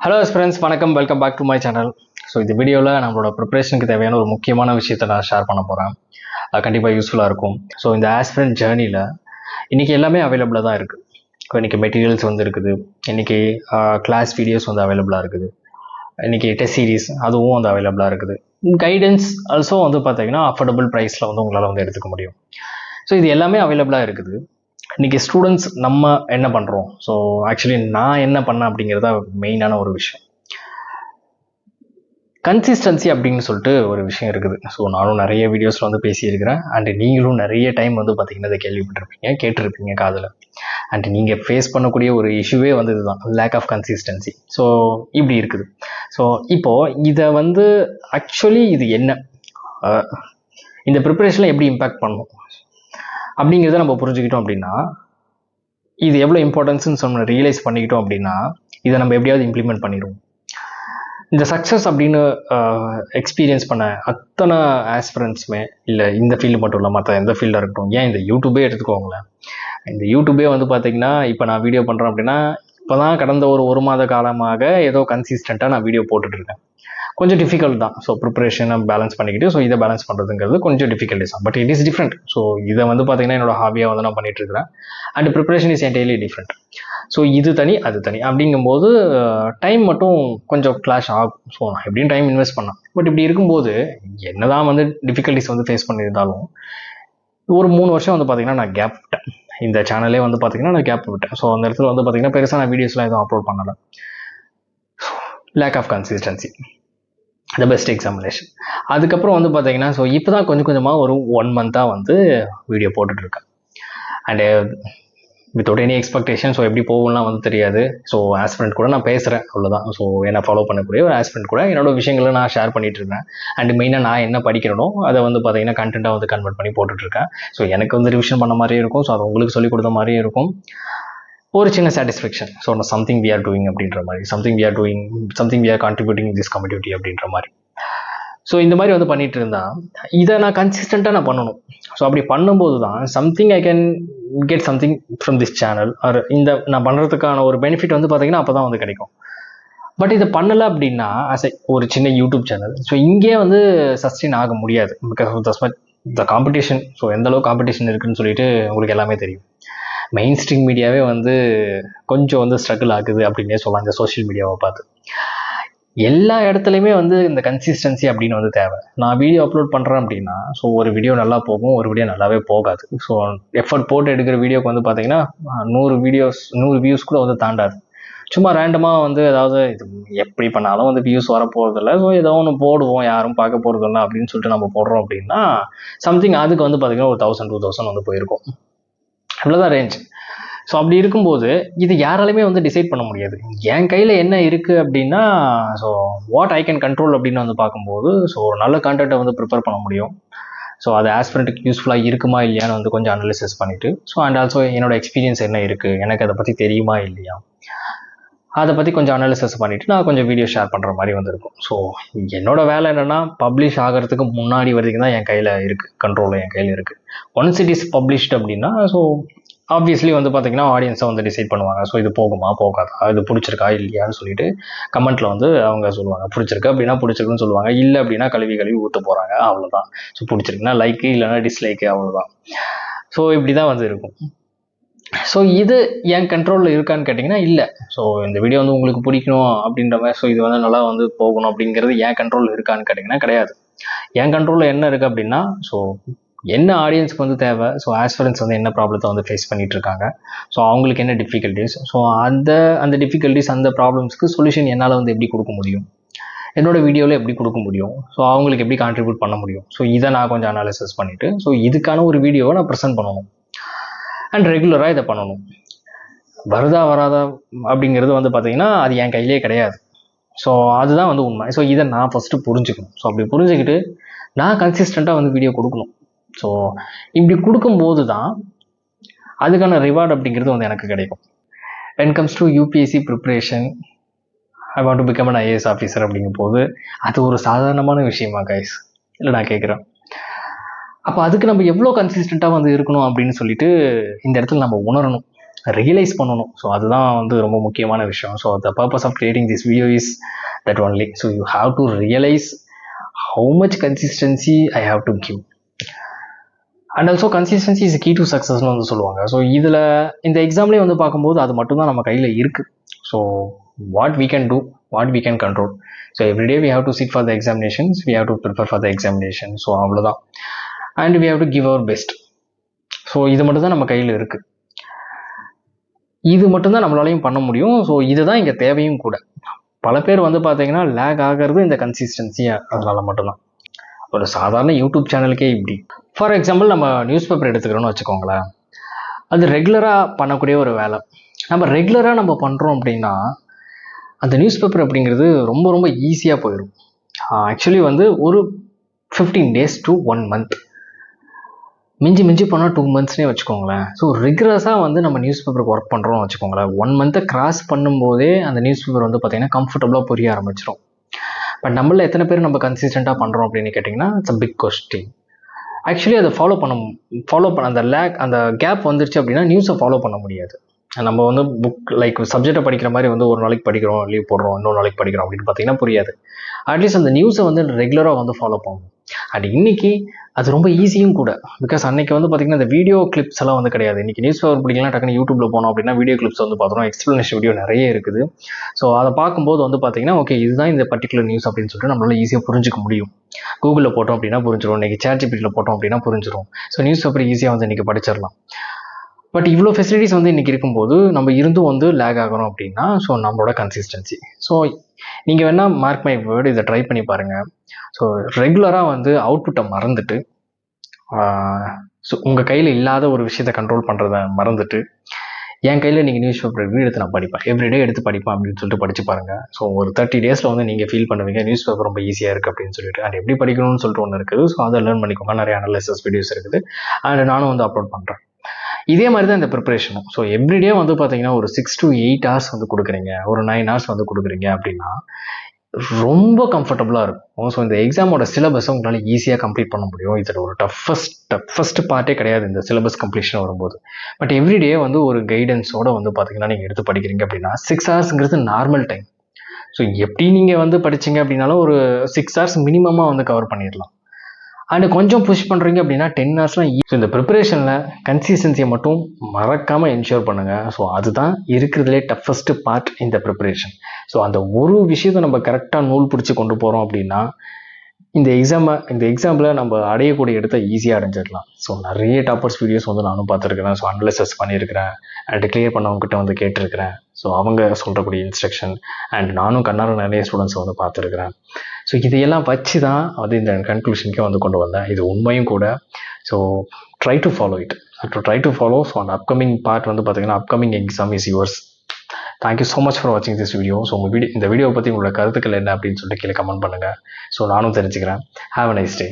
Hello friends, வணக்கம். Welcome back to my channel. So இந்த வீடியோவில் நம்மளோட ப்ரிப்பரேஷனுக்கு தேவையான ஒரு முக்கியமான விஷயத்தை நான் ஷேர் பண்ண போகிறேன். அது கண்டிப்பாக யூஸ்ஃபுல்லாக இருக்கும். ஸோ இந்த ஆஸ்பிரண்ட் ஜேர்னியில் இன்றைக்கி எல்லாமே அவைலபிளாக தான் இருக்குது. இன்றைக்கி மெட்டீரியல்ஸ் வந்து இருக்குது, இன்றைக்கி கிளாஸ் வீடியோஸ் வந்து அவைலபிளாக இருக்குது, இன்றைக்கி டெஸ்ட் சீரீஸ் அதுவும் வந்து அவைலபிளாக இருக்குது. கைடன்ஸ் ஆல்சோ வந்து பார்த்தீங்கன்னா அஃபோர்டபுள் ப்ரைஸில் வந்து உங்களால் வந்து எடுத்துக்க முடியும். ஸோ இது எல்லாமே அவைலபிளாக இருக்குது. இன்றைக்கி ஸ்டூடெண்ட்ஸ் நம்ம என்ன பண்ணுறோம், ஸோ ஆக்சுவலி நான் என்ன பண்ணேன் அப்படிங்கிறத மெயினான ஒரு விஷயம். கன்சிஸ்டன்சி அப்படின்னு சொல்லிட்டு ஒரு விஷயம் இருக்குது. ஸோ நானும் நிறைய வீடியோஸில் வந்து பேசியிருக்கிறேன். அண்டு நீங்களும் நிறைய டைம் வந்து பார்த்திங்கன்னா இதை கேள்விப்பட்டிருப்பீங்க, கேட்டிருப்பீங்க காதில். அண்டு நீங்கள் ஃபேஸ் பண்ணக்கூடிய ஒரு இஷ்யூவே வந்து இதுதான், லேக் ஆஃப் கன்சிஸ்டன்சி. ஸோ இப்படி இருக்குது. ஸோ இப்போது இதை வந்து ஆக்சுவலி இது என்ன, இந்த ப்ரிப்பரேஷனில் எப்படி இம்பேக்ட் பண்ணும் அப்படிங்கிறத நம்ம புரிஞ்சுக்கிட்டோம் அப்படின்னா, இது எவ்வளோ இம்பார்ட்டன்ஸ்ன்னு ரியலைஸ் பண்ணிக்கிட்டோம் அப்படின்னா, இதை நம்ம எப்படியாவது இம்ப்ளிமெண்ட் பண்ணிடுவோம். இந்த சக்ஸஸ் அப்படின்னு எக்ஸ்பீரியன்ஸ் பண்ண அத்தனை ஆஸ்பிரண்ட்ஸுமே, இல்லை இந்த ஃபீல்டு மட்டும் இல்லை, மற்ற எந்த ஃபீல்டாக இருக்கட்டும், ஏன் இந்த யூடியூபே எடுத்துக்கோங்களேன். இந்த யூடியூபே வந்து பார்த்திங்கன்னா, இப்போ நான் வீடியோ பண்ணுறேன் அப்படின்னா, இப்போ தான் கடந்த ஒரு மாத காலமாக ஏதோ கன்சிஸ்டண்ட்டாக நான் வீடியோ போட்டுட்ருக்கேன். கொஞ்சம் டிஃபிகல்ட் தான். ஸோ ப்ரிப்பரேஷனை பேலன்ஸ் பண்ணிக்கிட்டு ஸோ இதை பேலன்ஸ் பண்ணுறதுங்கிறது கொஞ்சம் டிஃபிகல்ட்டிஸ் தான். But it is different. So இதை வந்து பார்த்திங்கன்னா என்னோட ஹாபியாக வந்து நான் பண்ணிகிட்ருக்கிறேன். And preparation is entirely different. So இது தனி அது தனி அப்படிங்கும்போது டைம் மட்டும் கொஞ்சம் கிளாஷ் ஆகும். ஸோ நான் எப்படியும் டைம் இன்வெஸ்ட் பண்ணேன். பட் இப்படி இருக்கும்போது என்ன தான் வந்து டிஃபிகல்ட்டிஸ் வந்து ஃபேஸ் பண்ணியிருந்தாலும் ஒரு 3 வருஷம் வந்து பார்த்திங்கன்னா நான் கேப் விட்டேன். இந்த சேனலே வந்து பார்த்திங்கன்னா நான் கேப் விட்டேன். ஸோ அந்த இடத்துல வந்து பார்த்திங்கன்னா பெருசாக நான் வீடியோஸ்லாம் எதுவும் அப்லோட் பண்ணலை. Lack of consistency the best examination. அதுக்கப்புறம் வந்து பார்த்தீங்கன்னா ஸோ இப்போ தான் கொஞ்சம் கொஞ்சமாக ஒரு 1 மந்த்தாக வந்து வீடியோ போட்டுட்ருக்கேன். And without any expectation. So எப்படி போகும்லாம் வந்து தெரியாது. ஸோ ஆஸ்பிரண்ட் கூட நான் பேசுகிறேன், அவ்வளோதான். ஸோ என்னை ஃபாலோ பண்ணக்கூடிய ஒரு ஆஸ்பிரண்ட் கூட என்னோடய விஷயங்களை நான் ஷேர் பண்ணிகிட்ருக்கேன். அண்டு மெயினாக நான் என்ன படிக்கிறனோ அதை வந்து பார்த்தீங்கன்னா கண்டென்ட்டாக வந்து கன்வெர்ட் பண்ணி போட்டுட்ருக்கேன். ஸோ எனக்கு வந்து ரிவிஷன் பண்ண மாதிரியும் இருக்கும், ஸோ அதை உங்களுக்கு சொல்லிக் கொடுத்த மாதிரியும் இருக்கும். ஒரு சின்ன satisfaction. So something we are doing அப்படின்ற மாதிரி, something we are contributing this community அப்படின்ற மாதிரி. ஸோ இந்த மாதிரி வந்து பண்ணிகிட்டு இருந்தால் இதை நான் கன்சிஸ்டண்ட்டாக நான் பண்ணணும். ஸோ அப்படி பண்ணும்போது தான் something I can get something from this channel. இந்த நான் பண்ணுறதுக்கான ஒரு பெனிஃபிட் வந்து பார்த்திங்கன்னா அப்போ தான் வந்து கிடைக்கும். பட் இதை பண்ணலை அப்படின்னா ஒரு சின்ன யூடியூப் சேனல், ஸோ இங்கே வந்து சஸ்டெயின் ஆக முடியாது. Because of the competition. So எந்தளவு காம்படிஷன் இருக்குதுன்னு சொல்லிட்டு உங்களுக்கு எல்லாமே தெரியும். மெயின் ஸ்ட்ரீம் மீடியாவே வந்து கொஞ்சம் வந்து ஸ்ட்ரகிள் ஆகுது அப்படின்னே சொல்லலாம். இந்த சோஷியல் மீடியாவை பார்த்து எல்லா இடத்துலையுமே வந்து இந்த கன்சிஸ்டன்சி அப்படின்னு வந்து தேவை. நான் வீடியோ அப்லோட் பண்ணுறேன் அப்படின்னா ஸோ ஒரு வீடியோ நல்லா போகும், ஒரு வீடியோ நல்லாவே போகாது. ஸோ எஃபர்ட் போட்டு எடுக்கிற வீடியோக்கு வந்து பார்த்திங்கன்னா 100 வியூஸ் கூட வந்து தாண்டாது. சும்மா ரேண்டமாக வந்து ஏதாவது இது எப்படி பண்ணாலும் வந்து வியூஸ் வரப்போகிறதில்ல, ஸோ ஏதோ ஒன்று போடுவோம், யாரும் பார்க்க போகிறதில்ல அப்படின்னு சொல்லிட்டு நம்ம போடுறோம் அப்படின்னா சம்திங் அதுக்கு வந்து பார்த்திங்கன்னா ஒரு 1000-2000 வந்து போயிருக்கும். அவ்வளோதான் ரேஞ்ச். ஸோ அப்படி இருக்கும்போது இது யாராலையுமே வந்து டிசைட் பண்ண முடியாது. என் கையில் என்ன இருக்குது அப்படின்னா, so what I can control அப்படின்னு வந்து பார்க்கும்போது ஸோ ஒரு நல்ல கான்டென்ட்டை வந்து ப்ரிப்பேர் பண்ண முடியும். ஸோ அது ஆஸ்பிரண்ட்டுக்கு யூஸ்ஃபுல்லாக இருக்குமா இல்லையான்னு வந்து கொஞ்சம் அனலிசிஸ் பண்ணிவிட்டு, ஸோ அண்ட் ஆல்சோ என்னோடய எக்ஸ்பீரியன்ஸ் என்ன இருக்குது, எனக்கு அதை பற்றி தெரியுமா இல்லையா, அதை பற்றி கொஞ்சம் அனாலிசிஸ் பண்ணிவிட்டு நான் கொஞ்சம் வீடியோ ஷேர் பண்ணுற மாதிரி வந்துருக்கும். ஸோ என்னோடய வேலை என்னென்னா பப்ளிஷ் ஆகிறதுக்கு முன்னாடி வரைக்கும் தான் என் கையில் இருக்குது, கண்ட்ரோல் என் கையில் இருக்குது. ஒன்ஸ் இட் இஸ் பப்ளிஷ்ட் அப்படின்னா ஸோ ஆப்வியஸ்லி வந்து பார்த்திங்கன்னா ஆடியன்ஸை வந்து டிசைட் பண்ணுவாங்க. ஸோ இது போகுமா போகாதா, இது பிடிச்சிருக்கா இல்லையான்னு சொல்லிட்டு கமெண்ட்டில் வந்து அவங்க சொல்லுவாங்க. பிடிச்சிருக்கு அப்படின்னா பிடிச்சிருக்குன்னு சொல்லுவாங்க, இல்லை அப்படின்னா கழுவி ஊற்ற போகிறாங்க, அவ்வளோதான். ஸோ பிடிச்சிருக்குன்னா லைக்கு, இல்லைன்னா டிஸ்லைக்கு, அவ்வளோதான். ஸோ இப்படி தான் வந்து இருக்கும். ஸோ இது என் கண்ட்ரோலில் இருக்கான்னு கேட்டிங்கன்னா இல்லை. ஸோ இந்த வீடியோ வந்து உங்களுக்கு பிடிக்கணும் அப்படின்ற மாதிரி, ஸோ இது வந்து நல்லா வந்து போகணும் அப்படிங்கிறது என் கண்ட்ரோலில் இருக்கான்னு கேட்டிங்கன்னா கிடையாது. என் கண்ட்ரோலில் என்ன இருக்குது அப்படின்னா, ஸோ என்ன ஆடியன்ஸ்க்கு வந்து தேவை, ஸோ ஆஸ்பிரண்ட்ஸ் வந்து என்ன ப்ராப்ளத்தை வந்து ஃபேஸ் பண்ணிகிட்டு இருக்காங்க, ஸோ அவங்களுக்கு என்ன டிஃபிகல்ட்டிஸ், ஸோ அந்த டிஃபிகல்ட்டிஸ் அந்த ப்ராப்ளம்ஸ்க்கு சொல்யூஷன் என்னால் வந்து எப்படி கொடுக்க முடியும், என்னோடய வீடியோவில் எப்படி கொடுக்க முடியும், ஸோ அவங்களுக்கு எப்படி கான்ட்ரிபியூட் பண்ண முடியும். ஸோ இதை நான் கொஞ்சம் அனாலிசிஸ் பண்ணிவிட்டு ஸோ இதுக்கான ஒரு வீடியோவை நான் ப்ரெசென்ட் பண்ணணும். அண்ட் ரெகுலராக இதை பண்ணணும். வருதா வராதா அப்படிங்கிறது வந்து பார்த்திங்கன்னா அது என் கையிலே கிடையாது. ஸோ அதுதான் வந்து உண்மை. ஸோ இதை நான் ஃபஸ்ட்டு புரிஞ்சுக்கணும். ஸோ அப்படி புரிஞ்சுக்கிட்டு நான் கன்சிஸ்டண்ட்டாக வந்து வீடியோ கொடுக்கணும். ஸோ இப்படி கொடுக்கும்போது தான் அதுக்கான ரிவார்டு அப்படிங்கிறது வந்து எனக்கு கிடைக்கும். When comes to UPSC preparation, I want to become an IAS officer அப்படிங்கும்போது அது ஒரு சாதாரணமான விஷயமா கைஸ்? இல்லை நான் கேட்குறேன். அப்போ அதுக்கு நம்ம எவ்வளோ கன்சிஸ்டண்ட்டாக வந்து இருக்கணும் அப்படின்னு சொல்லிட்டு இந்த இடத்துல நம்ம உணரணும். ரியலைஸ் பண்ணணும். ஸோ அதுதான் வந்து ரொம்ப முக்கியமான விஷயம். So the purpose of creating this video is that only. So you have to realise how much consistency I have to give. And also consistency is key to சக்ஸஸ்னு வந்து சொல்லுவாங்க. ஸோ இதில் இந்த எக்ஸாம்லேயே வந்து பார்க்கும்போது அது மட்டும்தான் நம்ம கையில் இருக்குது. So what we can do, what we can control. So every day we have to sit for the examinations, we have to prepare for the examination. So அவ்வளோதான். And we have to give our best. So இது மட்டும்தான் நம்ம கையில் இருக்குது. இது மட்டும்தான் நம்மளாலையும் பண்ண முடியும். ஸோ இதுதான் இங்கே தேவையும் கூட. பல பேர் வந்து பார்த்தீங்கன்னா லேக் ஆகிறது இந்த கன்சிஸ்டன்சி அதனால மட்டும்தான். ஒரு சாதாரண யூடியூப் சேனலுக்கே இப்படி. ஃபார் எக்ஸாம்பிள் நம்ம நியூஸ் பேப்பர் எடுத்துக்கிறோன்னு வச்சுக்கோங்களேன். அது ரெகுலராக பண்ணக்கூடிய ஒரு வேலை. நம்ம ரெகுலராக நம்ம பண்ணுறோம் அப்படின்னா அந்த நியூஸ் பேப்பர் அப்படிங்கிறது ரொம்ப ரொம்ப ஈஸியாக போயிடும். ஆக்சுவலி வந்து ஒரு 15 days to 1 month, மிஞ்சி போனால் 2 monthsனே வச்சுக்கோங்களேன். ஸோ ரெகுலராக வந்து நம்ம நியூஸ் பேப்பருக்கு ஒர்க் பண்ணுறோம்னு வச்சுக்கோங்களேன். 1 month கிராஸ் பண்ணும்போதே அந்த நியூஸ் பேப்பர் வந்து பார்த்திங்கன்னா கம்ஃபர்டபுளாக புரிய ஆரம்பிச்சிடும். பட் நம்மள எத்தனை பேர் நம்ம கன்சிஸ்டண்ட்டாக பண்ணுறோம் அப்படின்னு கேட்டிங்கன்னா it's a big question. Actually அதை ஃபாலோ பண்ண அந்த கேப் வந்துருச்சு அப்படின்னா நியூஸை ஃபாலோ பண்ண முடியாது. நம்ம வந்து புக் லைக் சப்ஜெக்டை படிக்கிற மாதிரி வந்து ஒரு நாளைக்கு படிக்கிறோம், லீவ் போடுறோம், இன்னொரு நாளைக்கு படிக்கிறோம் அப்படின்னு பார்த்தீங்கன்னா புரியாது. அட்லீஸ்ட் அந்த நியூஸை வந்து ரெகுலராக வந்து ஃபாலோ பண்ணணும். அண்ட் இன்னைக்கு அது ரொம்ப ஈஸியும் கூட. பிகாஸ் அன்னைக்கு வந்து பார்த்தீங்கன்னா இந்த வீடியோ கிளிப்ஸ் எல்லாம் வந்து கிடையாது. இன்னைக்கு நியூஸ் பேப்பர் பிடிக்கலாம் டக்குனு யூடியூப்ல போனோம் அப்படின்னா வீடியோ கிளிப்ஸ் வந்து பார்த்தோம், எக்ஸ்பிளனேஷன் வீடியோ நிறைய இருக்குது. ஸோ அதை பார்க்கும்போது வந்து பார்த்தீங்கன்னா ஓகே இதுதான் இந்த பர்டிகுலர் நியூஸ் அப்படின்னு சொல்லிட்டு நம்மளால ஈஸியாக புரிஞ்சுக்க முடியும். கூகுளில் போட்டோம் அப்படின்னா புரிஞ்சிடும், இன்னைக்கு ChatGPTல போட்டோம் அப்படின்னா புரிஞ்சிடும். ஸோ நியூஸ் பேப்பர் ஈஸியாக வந்து இன்னைக்கு படிச்சிடலாம். பட் இவ்வளோ ஃபெசிலிட்டிஸ் வந்து இன்றைக்கி இருக்கும்போது நம்ம இருந்தும் வந்து லேக் ஆகிறோம் அப்படின்னா ஸோ நம்மளோட கன்சிஸ்டன்சி. ஸோ நீங்கள் வேணால் மார்க் மை வேர்டு இதை ட்ரை பண்ணி பாருங்கள். ஸோ ரெகுலராக வந்து அவுட்புட்டை மறந்துட்டு ஸோ உங்கள் கையில் இல்லாத ஒரு விஷயத்தை கண்ட்ரோல் பண்ணுறத மறந்துட்டு என் கையில் நீங்கள் நியூஸ் பேப்பர் எப்படி எடுத்து நான் படிப்பேன், எவ்ரிடே எடுத்து படிப்பேன் அப்படின்னு சொல்லிட்டு படித்து பாருங்கள். ஸோ ஒரு 30 days வந்து நீங்கள் ஃபீல் பண்ணுவீங்க நியூஸ் பேப்பர் ரொம்ப ஈஸியாக இருக்குது அப்படின்னு சொல்லிட்டு. அண்ட் எப்படி படிக்கணும்னு சொல்லிட்டு ஒன்று இருக்குது. ஸோ அதை லேர்ன் பண்ணிக்கோங்க. நிறைய அனலைசஸ் வீடியோஸ் இருக்குது அண்ட் நானும் வந்து அப்லோட் பண்ணுறேன். இதே மாதிரி தான் இந்த ப்ரிப்பரேஷனும். ஸோ எவ்ரிடே வந்து பார்த்தீங்கன்னா ஒரு 6 to 8 hours வந்து கொடுக்குறீங்க, ஒரு 9 hours வந்து கொடுக்குறீங்க அப்படின்னா ரொம்ப கம்ஃபர்டபுளாக இருக்கும். ஸோ இந்த எக்ஸாமோட சிலபஸை உங்களால் ஈஸியாக கம்ப்ளீட் பண்ண முடியும். இதில் ஒரு டஃபஸ்ட் பார்ட்டே கிடையாது இந்த சிலபஸ் கம்ப்ளீஷன் வரும்போது. பட் எவ்ரிடே வந்து ஒரு கைடன்ஸோடு வந்து பார்த்தீங்கன்னா நீங்கள் எடுத்து படிக்கிறீங்க அப்படின்னா 6 hours நார்மல் டைம். ஸோ எப்படி நீங்கள் வந்து படிச்சிங்க அப்படின்னாலும் ஒரு 6 hours மினிமமாக வந்து கவர் பண்ணிடலாம். அண்ட் கொஞ்சம் புஷ் பண்ணுறீங்க அப்படின்னா 10 hours. ஸோ இந்த ப்ரிப்பரேஷனில் கன்சிஸ்டன்சியை மட்டும் மறக்காமல் என்ஷூர் பண்ணுங்கள். ஸோ அதுதான் இருக்கிறதுலே டஃபஸ்ட்டு பார்ட் இந்த ப்ரிப்பரேஷன். ஸோ அந்த ஒரு விஷயத்தை நம்ம கரெக்டாக நூல் பிடிச்சி கொண்டு போகிறோம் அப்படின்னா இந்த எக்ஸாம்பில் நம்ம அடையக்கூடிய இடத்த ஈஸியாக அடைஞ்சிடலாம். ஸோ நிறைய டாப்பர்ஸ் வீடியோஸ் வந்து நானும் பார்த்துருக்கிறேன். ஸோ அனலைசஸ் பண்ணியிருக்கிறேன் அண்ட் கிளியர் பண்ணவங்ககிட்ட வந்து கேட்டிருக்கிறேன். ஸோ அவங்க சொல்கிறக்கூடிய இன்ஸ்ட்ரக்ஷன் அண்ட் நானும் கண்ணார நிறைய ஸ்டூடெண்ட்ஸை வந்து பார்த்துருக்கிறேன். ஸோ இதையெல்லாம் வச்சு தான் வந்து இந்த கன்க்ளூஷனுக்கே வந்து கொண்டு வந்தேன். இது உண்மையும் கூட. So try to follow it. So அந்த அப்கமிங் பார்ட் வந்து பார்த்தீங்கன்னா upcoming exam is yours. Thank you so much for வாட்சிங் திஸ் வீடியோ. ஸோ இந்த வீடியோவை பற்றி உங்களோட கருத்துக்கள் என்ன அப்படின்னு சொல்லிட்டு கீழே கமெண்ட் பண்ணுங்கள். ஸோ நானும் தெரிஞ்சுக்கிறேன். Have a nice day.